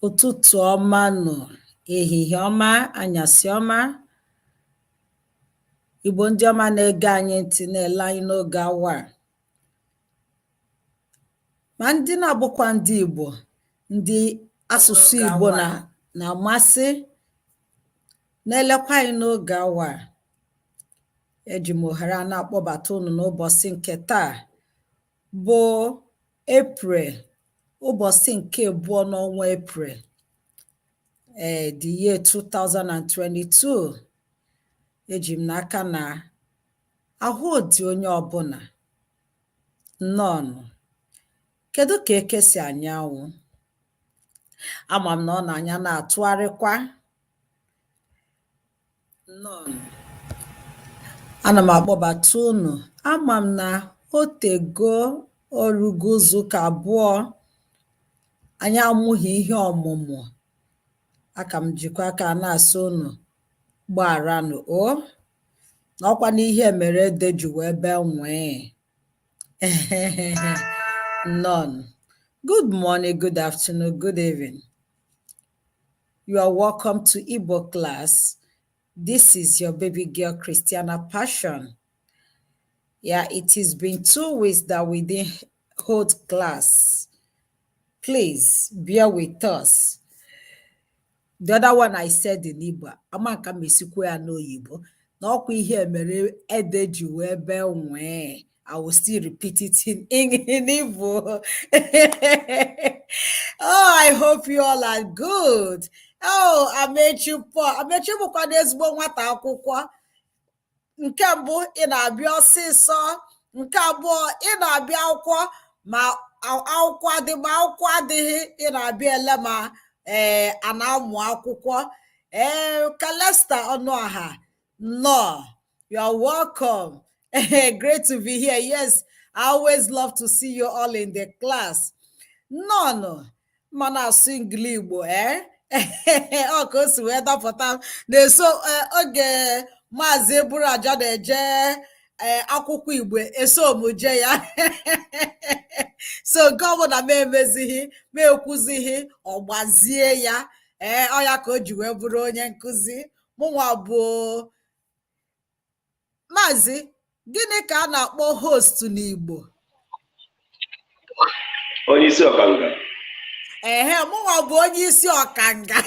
Ụtụtụ ọma nụ, ehihie ọma, anyasị ọma, Igbo ndị ọma na-ege anyị ntị na-ele anyị n'oge awa a. Ma ndị na-abụkwa ndị Igbo, ndị asụsụ Igbo na-amasị na-elekwa anyị n'oge awa a. Eji m ohere a na-akpọbata unu n'ụbọchị nke taa bụ April, ụbọchị nke abụọ n'ọnwa April. The year 2022. Eji m n'aka na ahụ dị onye ọbụla nnọọ. Kedu ka eke si anyanwụ? Ama m na ọ na-anya na-atụgharịkwa nnọọ. Ana m akpọbata unu, ama m na otego orugo ụzụka abụọ anyị amụghị ihe ọmụmụ. Aka m jikwa aka na-asị unu gbaaranụ o na ọkwa n'ihe mere ede ji wee bee nwee. None. Good morning, good afternoon, good evening. You are welcome to Igbo class. This is your baby girl Christiana Passion. Yeah, it has been 2 weeks that we didn't hold class. Please bear with us. The other one I said in Igbo, amaka mesikwe ya n'oyibo. Na ọkwa ihe mere ede ji wee bee nwee. I will still repeat it in Igbo. Oh, I hope you all are good. Oh, Amechi bụkwa n'ezigbo nwata akwụkwọ. Nke mbụ ị na-abịa ọsịsọ, nke abụọ ị na-abịa akwụkwọ ma akwụkwọ adị ma akwụkwọ adịghị, ị na-abịa ele ma a na-amụ akwụkwọ. Kalesta Ọnụaha, no, you are welcome. Great to be here. Yes, I always love to see you all in the class. No, mana sing Igbo, ọ ka o si wee dapụta na-eso oge Mazi Eburuaja na-eje akwụkwọ Igbo esomuje ya. So gọvanọ m emezighị m ekwuzighị ọ gbazie ya. Ọ ya ka o ji wee bụrụ onye nkụzi. Mụnwa bụ Mazi, gịnị ka a na-akpọ host n'Igbo? Onye isi ọkanga. Mụnwa bụ onye isi ọkanga.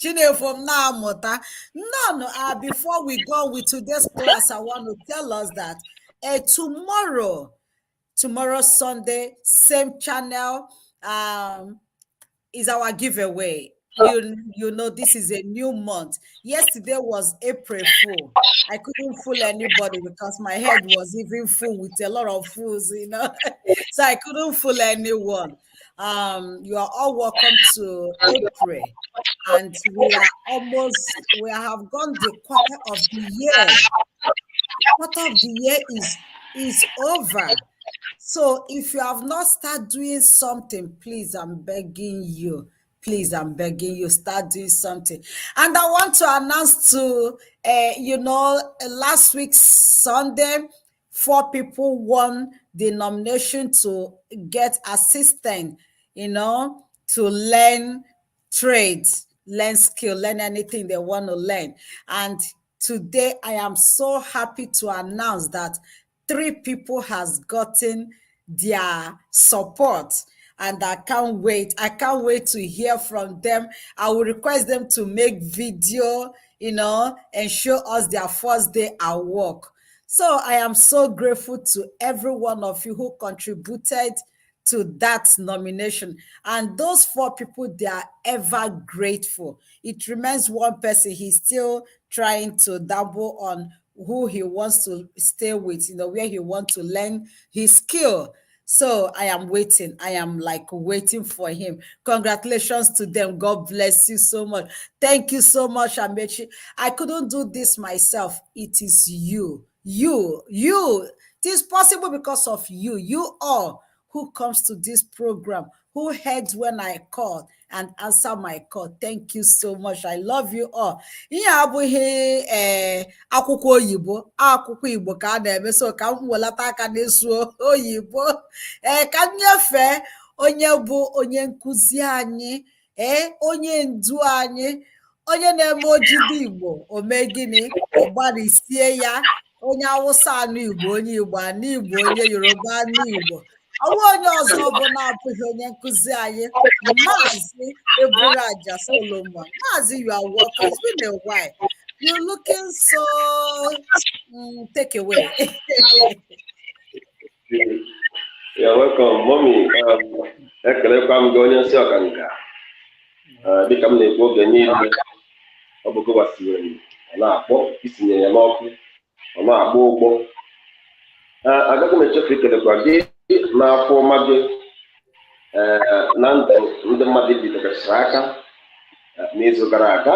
Chinefo m na-amụta. No, before we go with today's class, I want to tell us that tomorrow Sunday, same channel, is our giveaway. You know, this is a new month. Yesterday was April Fool. I couldn't fool anybody because my head was even full with a lot of fools, you know. So I couldn't fool anyone. You are all welcome to April. And we have gone the quarter of the year. Quarter of the year is over. So if you have not started doing something, please, I'm begging you. Please, I'm begging you, start doing something. And I want to announce to, last week, Sunday, 4 people won the nomination to get assistant, to learn trades, learn skill, learn anything they want to learn. And today, I am so happy to announce that 3 people has gotten their support. And I can't wait to hear from them. I will request them to make video, and show us their first day at work. So I am so grateful to every one of you who contributed to that nomination. And those 4 people, they are ever grateful. It remains one person. He's still trying to dabble on who he wants to stay with, where he wants to learn his skill. So I am waiting. I am waiting for him. Congratulations to them. God bless you so much. Thank you so much, Amechi. I couldn't do this myself. It is you. It is possible because of you. You all who comes to this program, who heard when I called and answer my call. Thank you so much. I love you all. Ihe abụghị akwụkwọ oyibo, akwụkwọ Igbo ka a na-eme, so ka m welata aka n'esu oyibo. Ka m nyefee onye bụ onye nkụzi anyị, onye ndu anyị, onye na-eme ojide Igbo ome gịnị ọgbarisie ya, onye Awụsa anụ Igbo onye Igbo anụ Igbo, onye Yoruba anụ Igbo, ọwụ onye ọzọ bụ na-abụghị onye nkụzi anyị, Mazi Eburuaja Solomon. Mazi, you are welcome. It's been a while. You're looking so take away. You're welcome, mommy. Ekelekwa m gị onye nsị ọkanka. Dịka m na-ekwu oge niile, ọ bụ gụwasịrị ọ na-akpọ isinye ya n'ọkụ, ọ na-agba ụgbọ. Agaghị m echefu ikelekwa gị n'afọ ọma gị na ndụ ndị mmadụ bidogachara aka n'izu gara aga,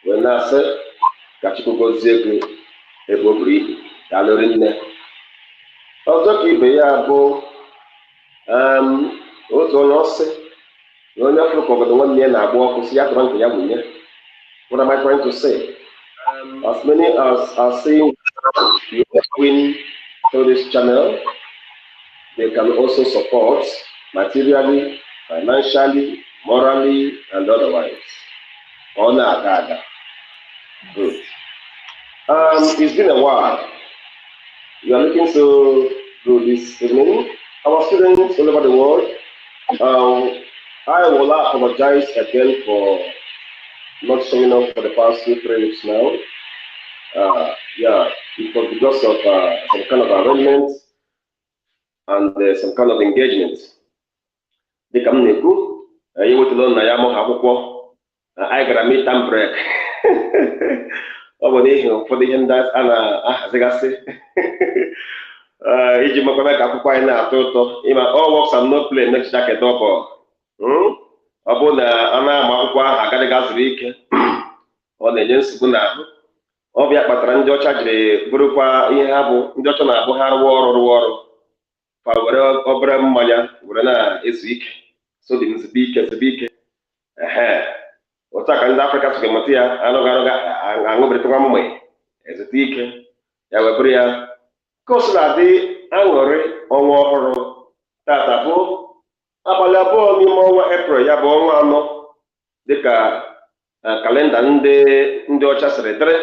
wee na-asị ka Chukwu gọzie gị ebe o buru ibu, daalụrị nne. Ọzọ ka ibe ya bụ otu onye ọsị na onye afọ ka obodo nwanne ya na-agba ọkụ si ya tụrụ nke ya nwunye. What am I trying to say? As many as are saying you win through this channel, they can also support materially, financially, morally, and otherwise. Honor. Good. It's been a while. We are looking to do this evening. Our students all over the world, I will apologize again for not showing up for the past 2-3 weeks now. Yeah, it was because of some kind of arrangements and some kind of engagement. The company group, you want to learn Nayamo Habuko, I got a midterm break. For the end that iji makwame ka akwụkwọ anyị na-atọ ụtọ ịma all works and no play next jacket ọbọ ọ bụ na a na-ama akwụkwọ ahụ agaghị azụrụ ike ọ na-enye nsogbu n'ahụ. Ọ bịa kpatara ndị ọcha jiri bụrụkwa ihe ha bụ ndị ọcha na-abụ ha rụọ ọrụ fa were obere mmanya were na-ezu ike so dị nzube ike otu a ka ndị Afrịka sị mụta ya aṅụbịrịtakwa mma ezute ike ya webụrụ ya ka o si na-adị aṅụrị ọnwa ọhụrụ. Tata bụ abalị abụọ n'ime ọnwa Eprel, ya bụ ọnwa anọ dịka kalenda ndị ọcha siri dịrị.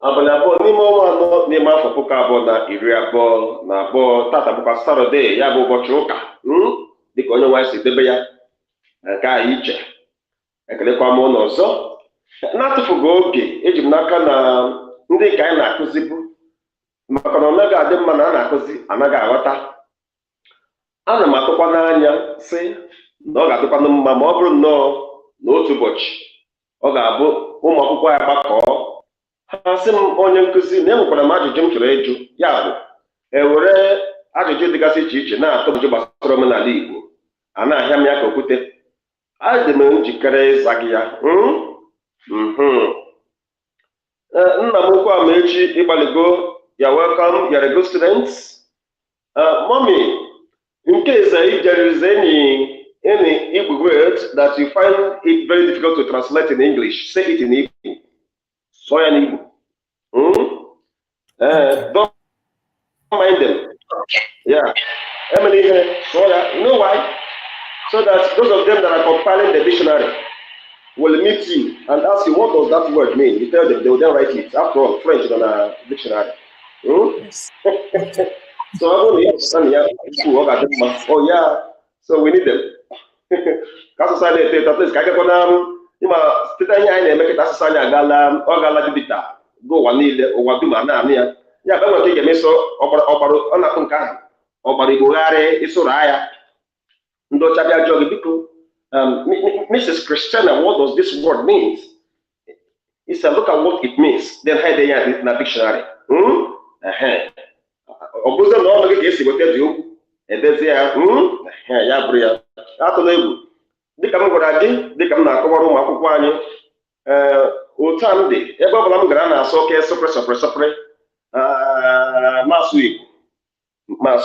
Abalị abụọ n'ime ọnwa anọ n'ime afọ 2022. Tata bụkwa Satọde, ya bụ ụbọchị ụka dịka onye nwaanyị si debe ya nke anyị iche. Ekelekwa m ụlọ ọzọ na-atụfughị oge. Eji m n'aka na ndị nke anyị na-akụzi bụ maka na ọ naghị adị mma na a na-akụzi anaghị aghọta. Ana m atụkwa n'anya sị na ọ ga-adịkwanụ mma ma ọ bụrụ nnọọ n'otu ụbọchị ọ ga-abụ ụmụ akwụkwọ ya gbakọọ ha sị m onye nkụzi na enwekwara m ajụjụ m chọrọ ịjụ, ya bụ ewere ajụjụ dịgasị iche iche na-atụ ụjụ gbasara omenala Igbo, a na-ahịa m ya ka okwute. Adị m njikere ịza gị ya. Nna m ukwu Amaechi ịgbaligo, you're welcome, you're a good student. Mommy, in case there is any Igbo word that you find it very difficult to translate in English, say it in Igbo. So in Igbo. Don't mind them. Yeah. Emily here, you know why? So that those of them that are compiling the dictionary will meet you and ask you what does that word mean. You tell them, they will then write it. After all, French is on a dictionary. Yes. So I want to understand, oh yeah, so we need them. Because I say at least go one or what do man yeah, but take a miss Mrs. Christiana, what does this word mean? It's a look at what it means. Then head in the dictionary. Obuzo no no ga-esi gote dị okwu edezi ya ya bụrụ ya atụla egwu. Dịka m gwara gị, dịka m na-akọwara ụmụ akwụkwọ anyị otu a m dị ebe ọ bụla m gara na-asụ oke sọpre masụ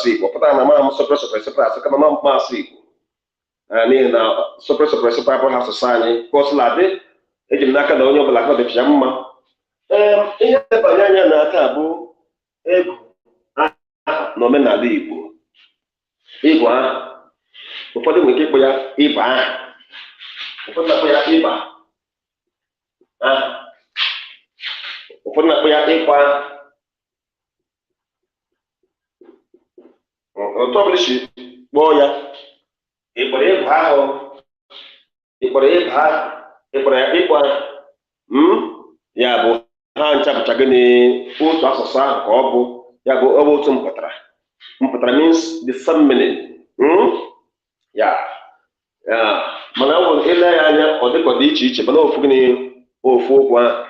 Igbo pụtara na ma m sọpre asụ kama masụ Igbo n'ihi na sọpre abụghị asụsụ anyị ka ọ sịla dị. Eji m n'aka na onye ọbụla ka ọ dịcha mma. Ihe ndebanye anya na aka bụ egwu n'omenala Igbo. ịgwa aha. Ụfọdụ nwere ike ịkpọ ya ịba aha. Ụfọdụ na-akpọ ya ịba aha. Ụfọdụ na-akpọ ya ịkwa aha. Otu ọbụla si kpọọ ya, ịkpọrọ ịba ahụ, ịkpọrọ ịba aha, ịkpọrọ ya ịkwa aha. Ya bụ ha ncha bụcha gịnị otu asụsụ ahụ ka ọ bụ, ya bụ ọ bụ otu mpụtara. Mpụtara means the same meaning. Ya mana ọ bụ ile ya anya ọ dịkọ dị iche iche mana ofu gịnị ofu okwu ahụ.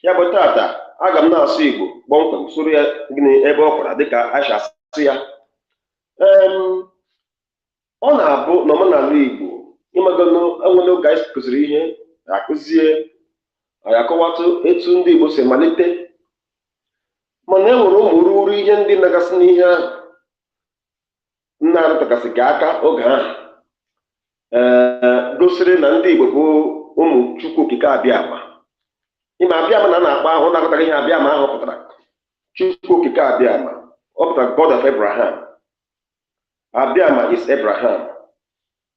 Ya bụ tata aga m na-asụ Igbo kpọmkwem soro ya gịnị ebe ọ kwara dịka a si asụ ya. Ọ na-abụ n'omenala Igbo ịmagono enwere oge anyị kụziri ihe akụzie anyị akọwatụ etu ndị Igbo si malite, mana e nwere ụmụ ruru ihe ndị nagasị n'ihe ahụ nna arụtagasị gị aka oge ahụ gosiri na ndị Igbo bụ ụmụ Chukwu okike abịama. Ime abịama na na-akpọ ahụ na-akọtaghị ihe abịama ahụ pụtara Chukwu okike abịama. Ọ pụtara God of Abraham. Abịama is Abraham.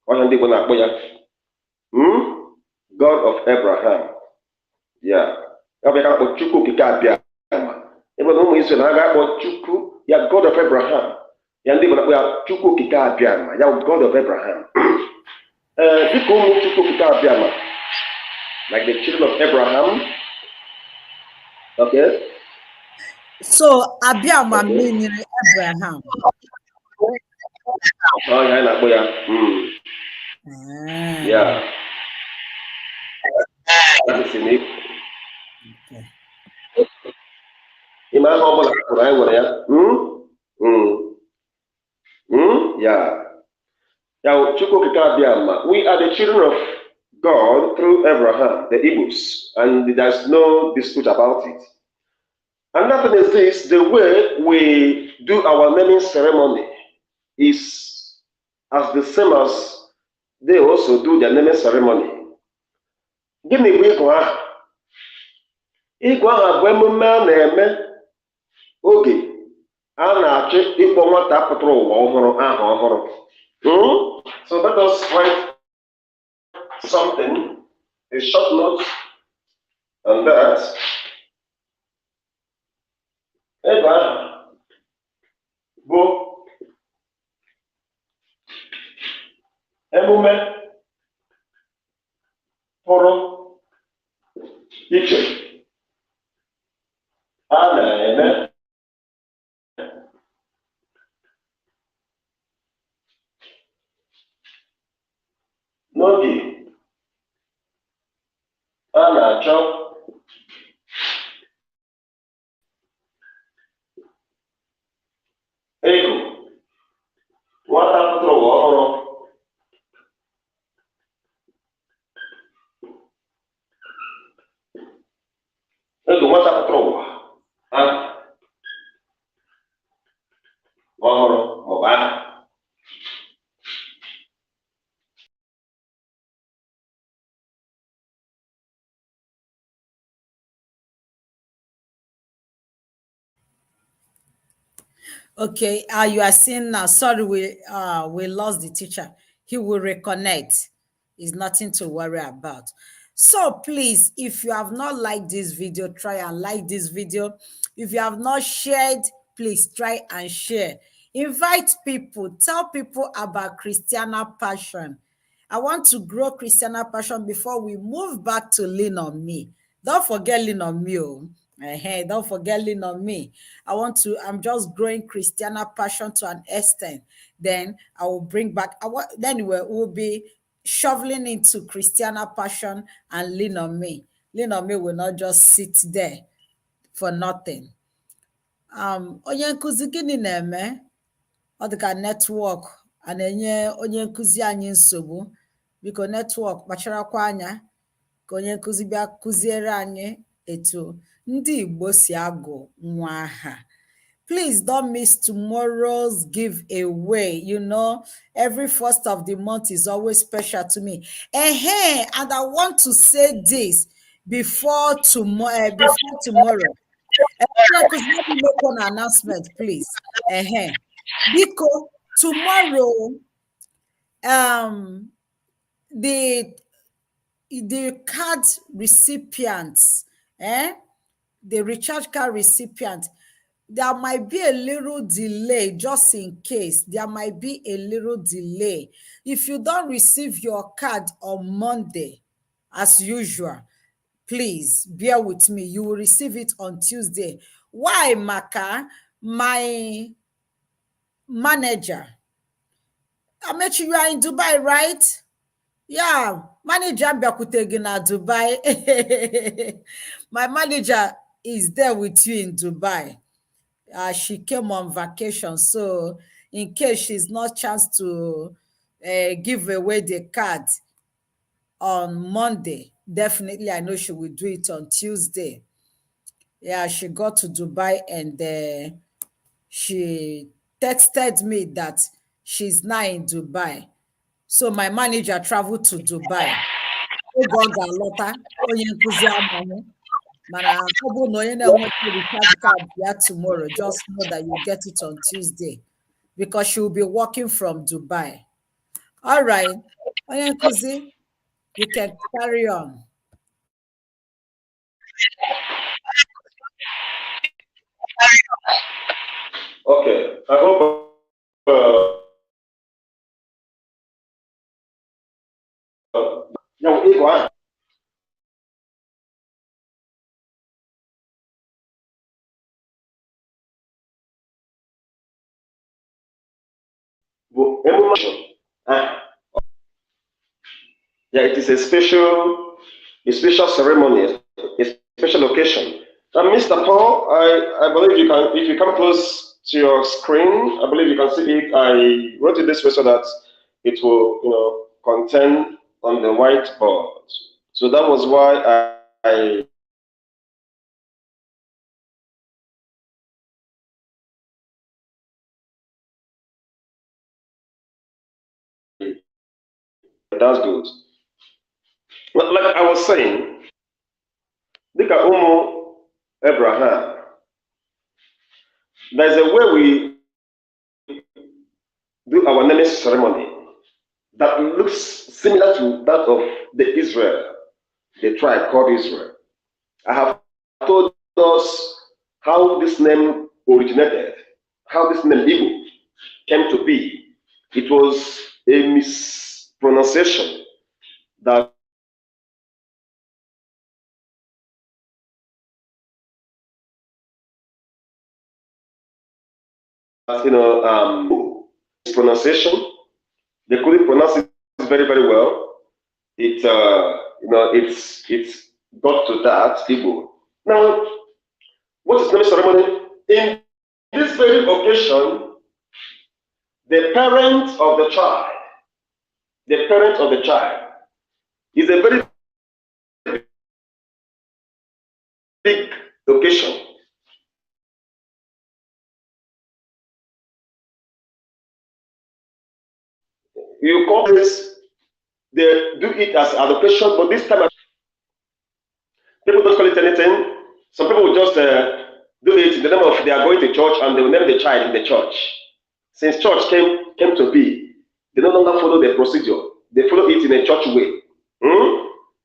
Onye ndị Igbo na-akpọ ya God of Abraham. Ya ọ bụ ya ka akpọ Chukwu okike abịama. Ebe na ụmụ Izrel ha ga-akpọ Chukwu ya God of Abraham. Ya ndị Igbo na-akpọ ya Chukwu okike abịama, ya God of Abraham. Dịka ụmụ Chukwu okike abịama, like the children of Abraham. Okay. So abịama meaning Abraham. Oh, ya na-akpọ ya. Ya. Ime ahụ ọbụla pụrụ anyị nwere ya. Ya. Ya Chukwu okike abịama. We are the children of God through Abraham, the Igbos, and there's no dispute about it. Another thing is this: the way we do our naming ceremony is as the same as they also do their naming ceremony. Gịnị bụ ịgụ aha? Ịgụ aha bụ emume a na-eme oge a na-achọ ịkpọ nwata pụtara ụwa ọhụrụ aha ọhụrụ. So let us write something, a short note on that. Ịgụ aha bụ emume pụrụ iche a na-eme n'oge a na-achọ ịgụ nwata pụtara ụwa ọhụrụ. Ịgụ nwata pụtara ụwa ahụ ọhụrụ maọbụ aha. Okay, you are seeing now. Sorry, we lost the teacher. He will reconnect. It's nothing to worry about. So please, if you have not liked this video, try and like this video. If you have not shared, please try and share. Invite people. Tell people about Christiana Passion. I want to grow Christiana Passion before we move back to Lean on Me. Don't forget Lean on Me. Hey, don't forget Lean on Me. I'm just growing Christiana Passion to an extent. Then I will bring back, then we'll be shoveling into Christiana Passion and Lean on Me. Lean on Me will not just sit there for nothing. Onye nkuzi gịnị na-eme? Ọ dịka netwọk a na-enye onye nkuzi anyị nsogbu. Biko netwọk kpacharakwa anya ka onye nkuzi bịa kuziere anyị etu ndị Igbo si agụ nwa aha. Please don't miss tomorrow's giveaway. You know, every first of the month is always special to me. And I want to say this before tomorrow. Because let me make an announcement, please. Biko, tomorrow, the card recipients, the recharge card recipient, there might be a little delay, just in case. There might be a little delay. If you don't receive your card on Monday, as usual, please bear with me. You will receive it on Tuesday. Why, Maka? My manager, Amechi, you are in Dubai, right? Yeah, manager Biakutegi Dubai. My manager is there with you in Dubai. She came on vacation, so in case she's not chance to give away the card on Monday, definitely I know she will do it on Tuesday. Yeah, she got to Dubai and she texted me that she's now in Dubai. So my manager traveled to Dubai. Mana recharge card here tomorrow. Just know that you get it on Tuesday because she will be working from Dubai. All right. Onye nkuzi, you can carry on. Okay, I hope Igbo yeah, it is a special ceremony, a special occasion. Mr. Paul, I believe you can, if you come close to your screen, I believe you can see it. I wrote it this way so that it will, contain on the whiteboard. So that was why I that's good. But like I was saying, Dika Umu Eburuaja, there's a way we do our naming ceremony that looks similar to that of the tribe called Israel. I have told us how this name originated, how this name Igbo came to be. It was a mispronunciation that pronunciation. They couldn't pronounce it very, very well. It's got to that Igbo. Now, what is naming ceremony? In this very occasion, the parent of the child is a very big occasion. You call this, they do it as allocation, but this time people don't call it anything. Some people will just do it in the name of they are going to church and they will name the child in the church. Since church came to be, they no longer follow the procedure. They follow it in a church way.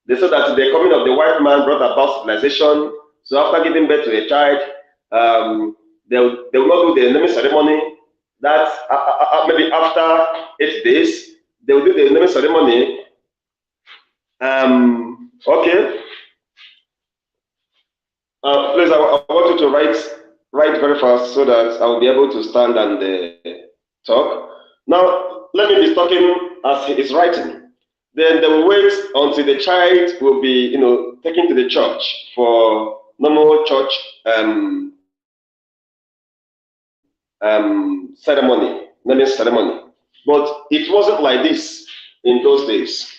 They said that the coming of the white man brought about civilization. So after giving birth to a child, they will not do the naming ceremony. That maybe after 8 days, they will do the naming ceremony. Okay. Please, I want you to write very fast so that I will be able to stand and talk. Now, let me be talking as he is writing. Then they will wait until the child will be, taken to the church for normal church ceremony, naming ceremony. But it wasn't like this in those days.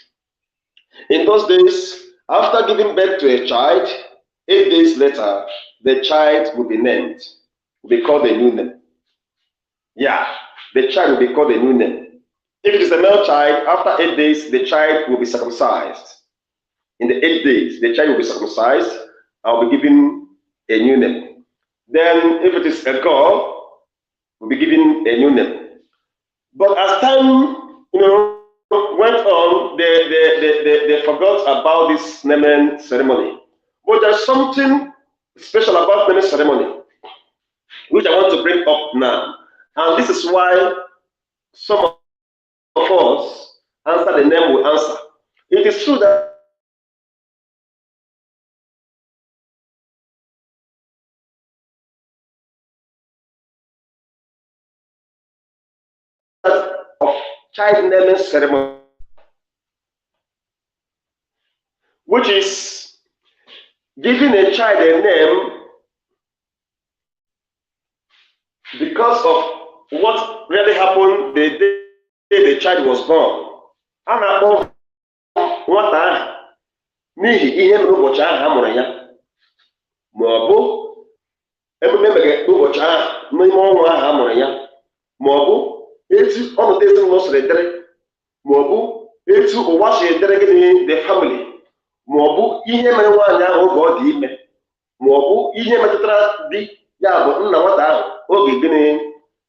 In those days, after giving birth to a child, 8 days later, the child will be named, will be called a new name. Yeah, the child will be called a new name. If it is a male child, after 8 days, the child will be circumcised. In the 8 days, the child will be circumcised. I'll be given a new name. Then, if it is a girl, will be given a new name. But as time, went on, they forgot about this naming ceremony. But there's something special about naming ceremony, which I want to bring up now. And this is why some of us answer the name we answer. It is true that of child naming ceremony, which is giving a child a name because of what really happened the day the child was born. A na-akpọ nwata ahụ n'ihi ihe mere ụbọchị ahụ a mụrụ ya, ma ọ bụ emume mere ụbọchị ahụ n'ime ọnwa ahụ a mụrụ ya, ma ọ bụ etu ọnọdụ ezinụlọ siri dịrị, ma ọ bụ etu ụwa si dịrị gịnị the family, ma ọ bụ ihe mere nwaanyị ahụ oge ọ dị ime, ma ọ bụ ihe metụtara di ya bụ nna nwata ahụ oge gịnị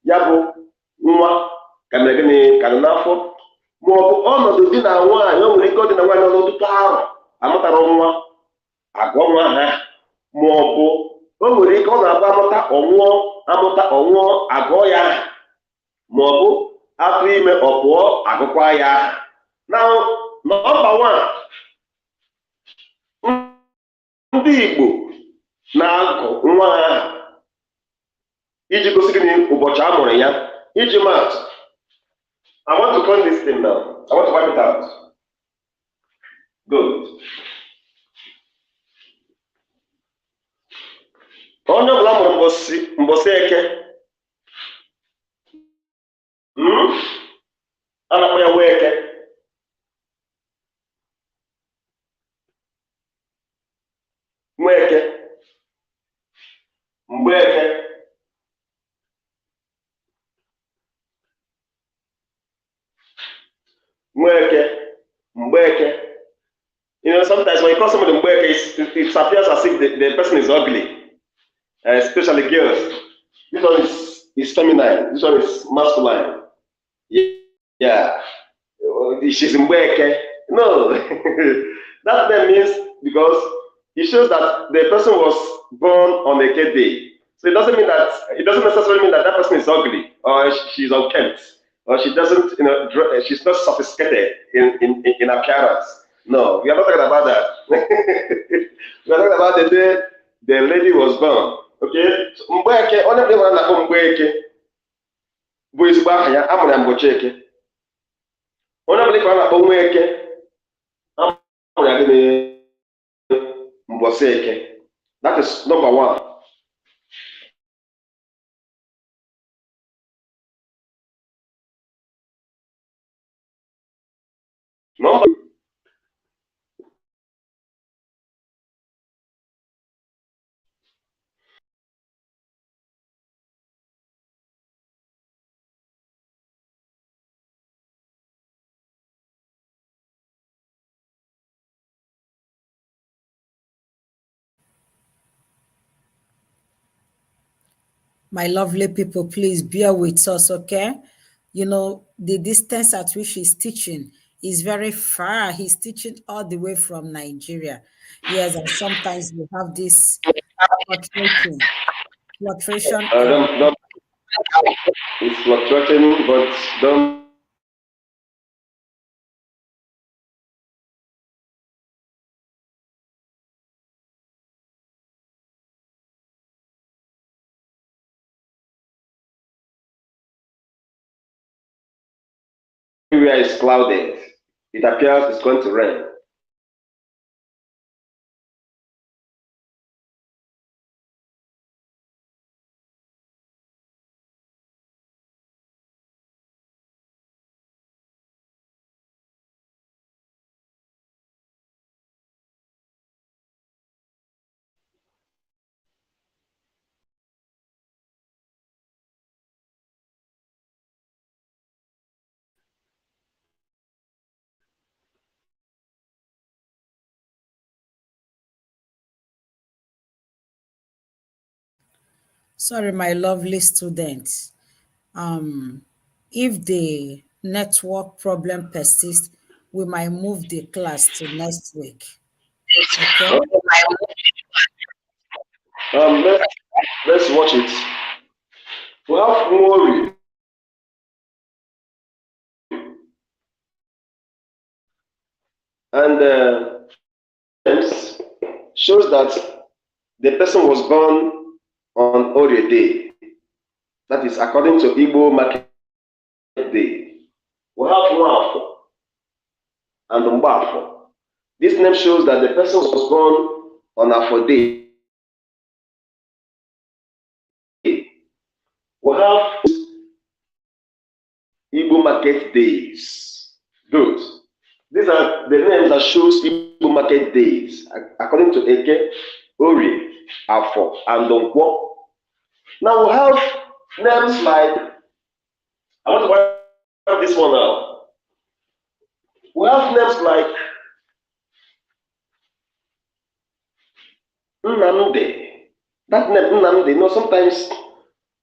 ya bụ nwa ka mere gịnị ka dị n'afọ, ma ọ bụ ọnọdụ di na nwaanyị, o nwere ike ọ dị na nwaanyị ọnụ ọtụtụ arọ amụtara nwa agụọ nwa ha, ma ọ bụ o nwere ike ọ na-abụ amụta ọnwụọ agụọ ya aha, ma ọ bụ afọ ime ọ pụọ agụkwa ya aha. Na nọmba 1, ndị Igbo na-agụ nwa ha aha iji gosi gịnị ụbọchị a mụrụ ya. Iji maatụ, I want to turn this thing now. I want to wipe it out. Good. Onye ọbụla mụrụ mbọsị eke, a na-akpọ ya Nweke. Nweke, Mgbeke, Nweke, Mgbeke. Sometimes when you call somebody Mgbeke, it appears as if the person is ugly, especially girls. This one is feminine, this one is masculine. Yeah. She's Mgbeke. No. That then means because it shows that the person was born on a gay day. So it doesn't necessarily mean that person is ugly or she's unkempt or she doesn't, she's not sophisticated in appearance. No, we are not talking about that. We are talking about the day the lady was born. Okay? Mgbeke, onye ọbụla na-akpọ Mgbeke bụ ezigbo aha ya, amụrụ ya mbọchị Eke. Onye ọbụla na-akpọ Nweke, amụrụ ya gịnị mbọsị Eke. That is number 1. Number 2. My lovely people, please bear with us, okay? The distance at which he's teaching is very far. He's teaching all the way from Nigeria. Yes, and sometimes we have this fluctuation. It's fluctuating, but don't. Everywhere is clouded. It appears it's going to rain. Sorry, my lovely students. If the network problem persists, we might move the class to next week. Okay. Let's watch it. We have Mori. And shows that the person was born on Ori Day. That is according to Igbo market day. We have Nwafo and Mbafo. This name shows that the person was born on Afo Day. We have Igbo market days. Good. These are the names that shows Igbo market days according to Eke, Ori, Afo, and Donkwo. Now we have names like, I want to write this one out. We have names like Nnamdi. That name Nnamdi, sometimes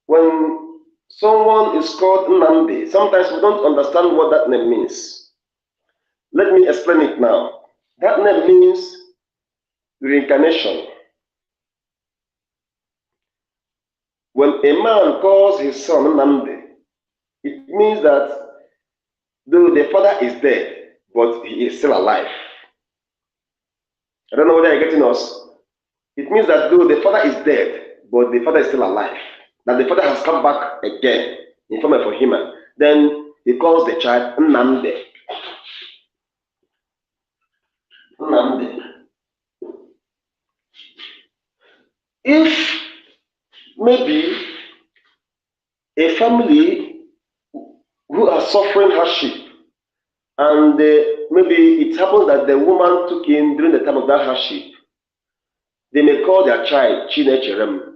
when someone is called Nnamdi, sometimes we don't understand what that name means. Let me explain it now. That name means reincarnation. When a man calls his son Nnamdi, it means that though the father is dead, but he is still alive. I don't know whether you're getting us. It means that though the father is dead, but the father is still alive, that the father has come back again in form of a human, then he calls the child Nnamdi. Nnamdi. If maybe a family who are suffering hardship, and maybe it happens that the woman took in during the time of that hardship, they may call their child Chinecherem.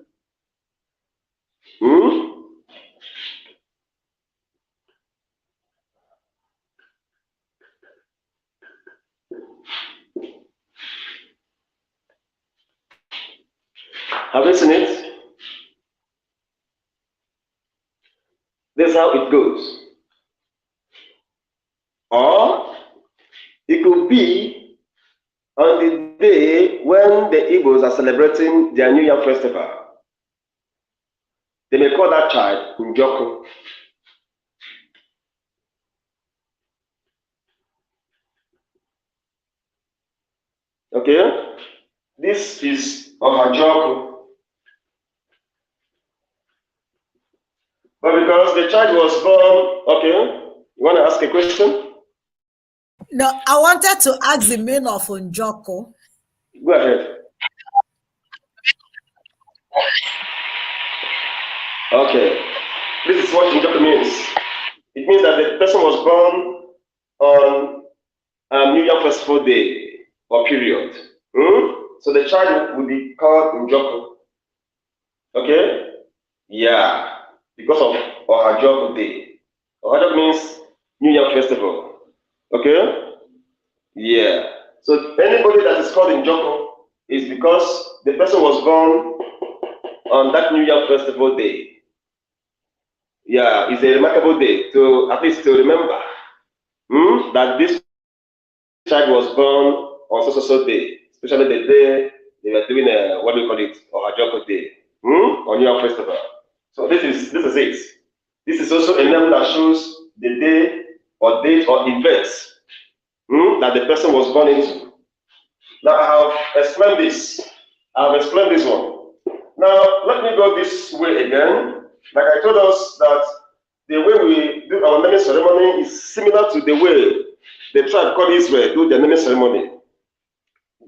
Have you seen it? This is how it goes. Or it could be on the day when the Igbos are celebrating their New Year festival. They may call that child Njoko. Okay? This is Ohajoko. But because the child was born, okay, you want to ask a question? No, I wanted to ask the meaning of Njoko. Go ahead. Okay. This is what Njoko means. It means that the person was born on New Year Festival Day or period. So the child would be called Njoko. Okay? Yeah. Because of Ohajoko Day. Ohajoko means New Year Festival. Okay? Yeah. So anybody that is called Njoko is because the person was born on that New Year Festival Day. Yeah, it's a remarkable day to at least to remember that this child was born on so day, especially the day they were doing what do you call it, Ohajoko Day, on New Year Festival. So this is it. This is also a name that shows the day or date or events that the person was born into. Now I have explained this. I've explained this one. Now let me go this way again. Like I told us that the way we do our naming ceremony is similar to the way the tribe called Israel do their naming ceremony.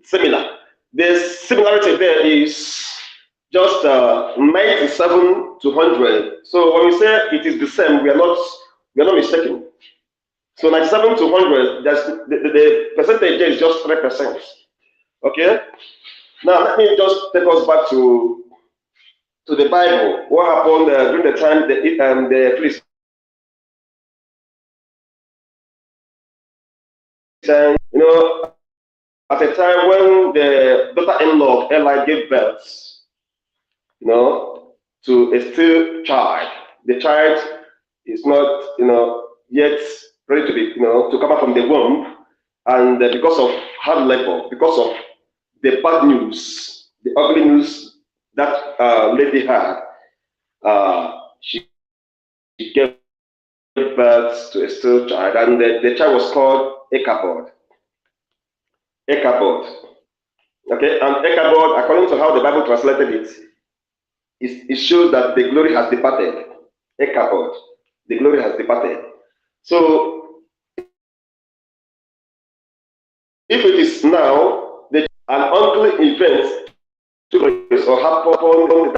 Similar. The similarity there is just 97 to 100. So when we say it is the same, we are not mistaken. So 97 to 100, the percentage there is just 3%. Okay? Now let me just take us back to the Bible. What happened during the time the Philistines, at a time when the daughter-in-law of Eli gave birth, to a still child. The child is not, yet ready to be, to come out from the womb, and because of hard labor, because of the bad news, the ugly news that lady had, she gave birth to a still child, and the child was called Ichabod. Ichabod. Okay, and Ichabod, according to how the Bible translated it, it shows that the glory has departed. Ichabod, the glory has departed. So, if it is now an unlikely event to or happen on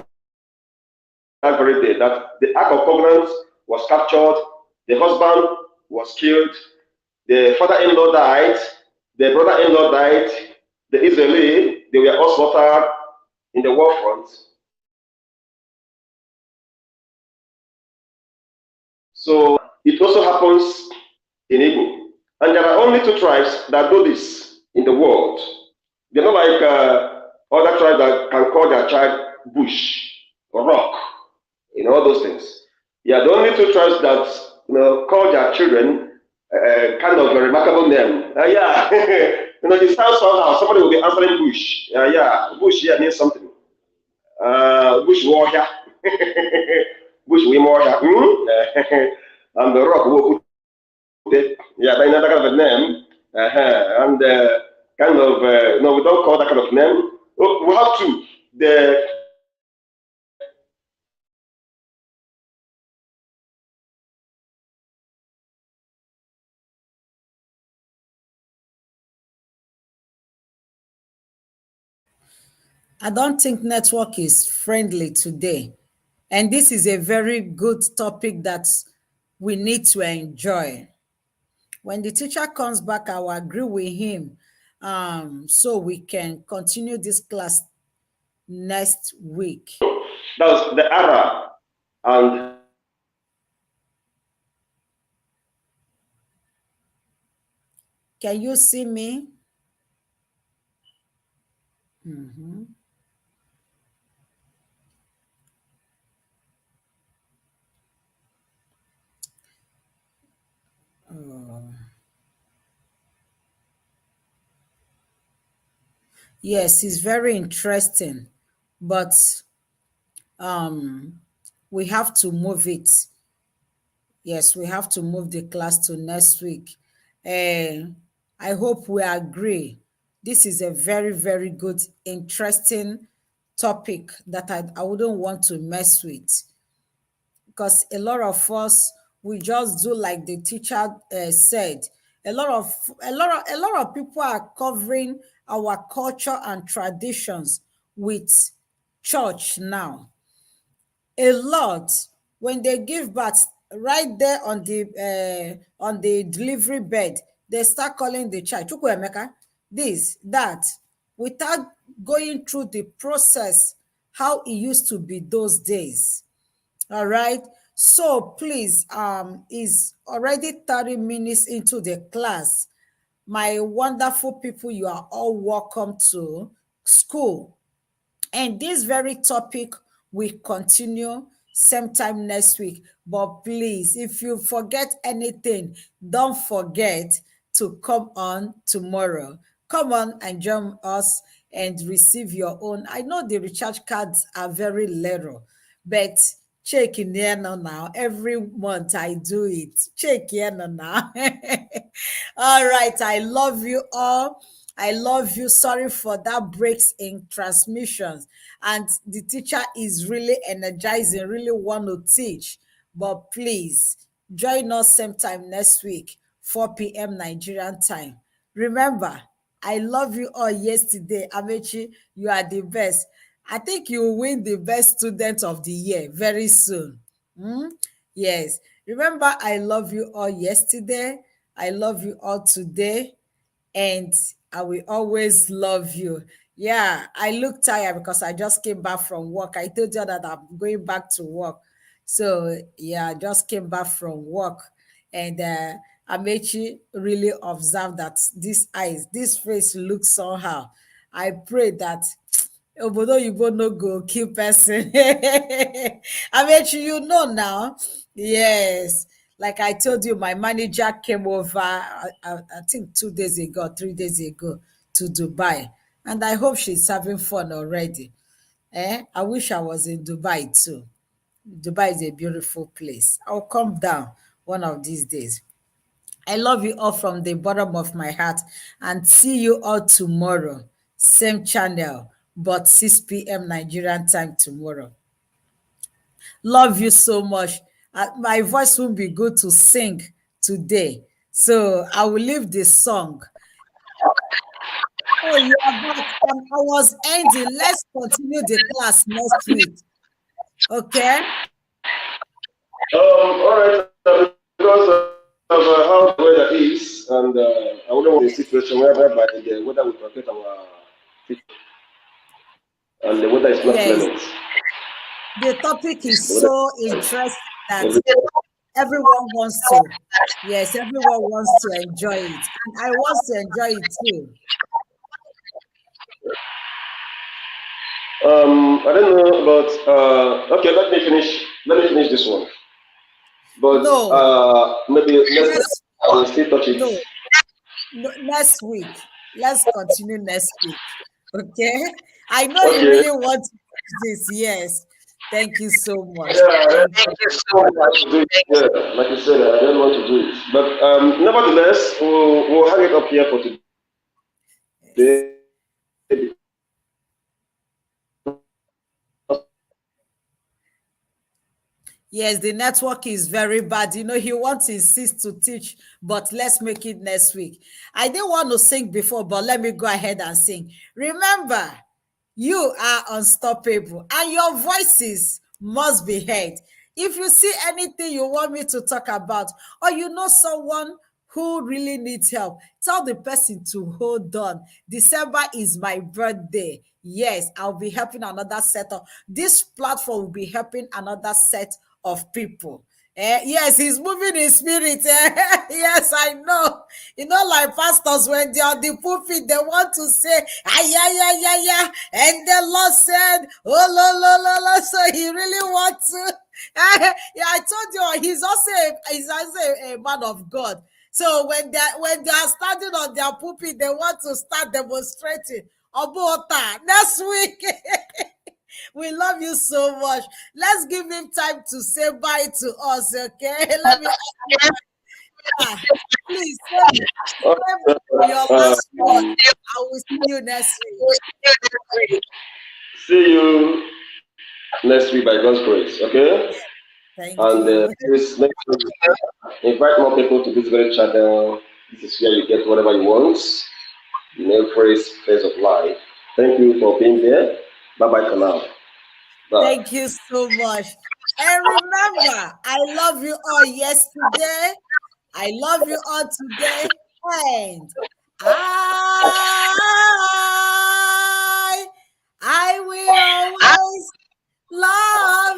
that very day, that the Ark of Covenant was captured, the husband was killed, the father-in-law died, the brother-in-law died, the Israeli, they were all slaughtered in the war front. So it also happens in Igbo. And there are only 2 tribes that do this in the world. They're not like other tribes that can call their child bush or rock, all those things. Yeah, the only 2 tribes that call their children kind of a remarkable name. Yeah, it sounds somehow. Somebody will be answering bush. Yeah, bush here means something. Bush warrior, bush warrior. And the rock will put it. Yeah, by another kind of a name. And kind of no, we don't call that kind of name. Oh, we have 2. The I don't think network is friendly today. And this is a very good topic that we need to enjoy. When the teacher comes back, I will agree with him, so we can continue this class next week. that was the Arab, and Can you see me? Mm-hmm. Yes, it's very interesting, but we have to move it. Yes, we have to move the class to next week. I hope we agree. This is a very, very good, interesting topic that I wouldn't want to mess with, because a lot of us, we just do like the teacher said. A lot of people are covering our culture and traditions with church now. A lot. When they give birth, right there on the delivery bed, they start calling the child Chukwuemeka, this, that, without going through the process how it used to be those days. All right. So please, is already 30 minutes into the class. My wonderful people, you are all welcome to school. And this very topic will continue same time next week. But please, if you forget anything, don't forget to come on tomorrow. Come on and join us and receive your own. I know the recharge cards are very little, but check in here now. Every month I do it. Check here now. All right. I love you all. I love you. Sorry for that breaks in transmissions. And the teacher is really energizing, really want to teach. But please join us same time next week, 4 p.m. Nigerian time. Remember, I love you all yesterday. Amechi, you are the best. I think you will win the best student of the year very soon. Yes. Remember, I love you all yesterday. I love you all today. And I will always love you. Yeah, I look tired because I just came back from work. I told you that I'm going back to work. So, yeah, I just came back from work. And Amechi really observed that this eyes, this face looks somehow. I pray that obodo oyibo no go kill person. Amechi, you know now. Yes. Like I told you, my manager came over, I think 2 days ago, 3 days ago, to Dubai. And I hope she's having fun already. I wish I was in Dubai too. Dubai is a beautiful place. I'll come down one of these days. I love you all from the bottom of my heart and see you all tomorrow. Same channel, but 6 p.m. Nigerian time tomorrow. Love you so much. My voice won't be good to sing today. So I will leave this song. Oh, you are back. I was ending. Let's continue the class next week. Okay? All right. Because of how the weather is, and I wouldn't want a situation whereby the weather will affect our future, and the weather is not Yes. clement. The topic is so interesting that everyone wants to. Yes, everyone wants to enjoy it. And I want to enjoy it too. I don't know, but okay, let me finish. Let me finish this one. But No. maybe let's still touch it. No, next week. Let's continue next week. Okay? I know you really want to do this. Yes. Thank you so much. Yeah, thank you so much. Yeah, like you said, I don't want to do it. But nevertheless, we'll hang it up here for today. Yes. Yes, the network is very bad. You know, he wants to insist to teach, but let's make it next week. I didn't want to sing before, but let me go ahead and sing. Remember, you are unstoppable and your voices must be heard. If you see anything you want me to talk about, or you know someone who really needs help, tell the person to hold on. December is my birthday. Yes, I'll be helping another set of this platform will be helping another set of people. Yes, he's moving his spirit. Yes, I know. You know, like pastors, when they're on the pulpit, they want to say, ah, yeah, yeah, yeah, yeah. And the Lord said, oh, lo, lo, lo, lo. So he really wants to. Yeah, I told you, he's also a man of God. So when they are standing on their pulpit, they want to start demonstrating. Obota, next week. We love you so much. Let's give him time to say bye to us, okay? Let me please say your last word. I will see you next week. See you next week by God's grace, okay? Thank And you. please make sure you invite more people to this very channel. This is where you get whatever you want. Praise, phase of life. Thank you for being there. Bye bye for now. Bye. Thank you so much. And remember, I love you all yesterday. I love you all today. And